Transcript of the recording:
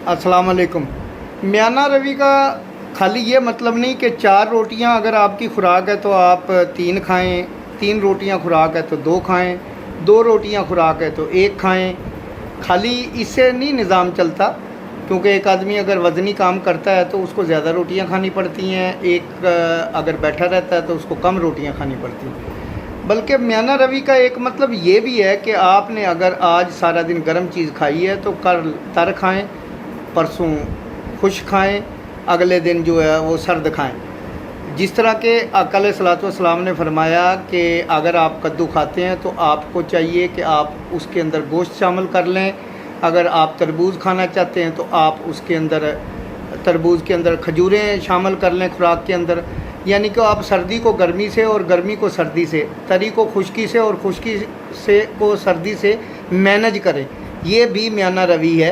अस्सलाम वालेकुम। म्याना रवि का खाली ये मतलब नहीं कि 4 रोटियां अगर आपकी खुराक है तो आप 3 खाएं, 3 रोटियां खुराक है तो 2 खाएं, 2 रोटियां खुराक है तो 1 खाएं। खाली इससे नहीं निज़ाम चलता, क्योंकि एक आदमी अगर वज़नी काम करता है तो उसको ज़्यादा रोटियां खानी पड़ती हैं, एक अगर बैठा रहता है तो उसको कम रोटियां खानी पड़ती हैं। बल्कि म्याना रवि का एक मतलब ये भी है कि आपने अगर आज सारा दिन गर्म चीज़ खाई है तो कल तर खाएं, परसों खुश खाएं, अगले दिन जो है वो सर्द खाएं। जिस तरह के आका अलैहिस्सलातु वस्सलाम ने फरमाया कि अगर आप कद्दू खाते हैं तो आपको चाहिए कि आप उसके अंदर गोश्त शामिल कर लें। अगर आप तरबूज खाना चाहते हैं तो आप उसके अंदर तरबूज के अंदर खजूरें शामिल कर लें खुराक के अंदर। यानी कि आप सर्दी को गर्मी से और गर्मी को सर्दी से, तरी को खुश्की से और खुश्की से को सर्दी से मैनेज करें। ये भी म्याना रवि है।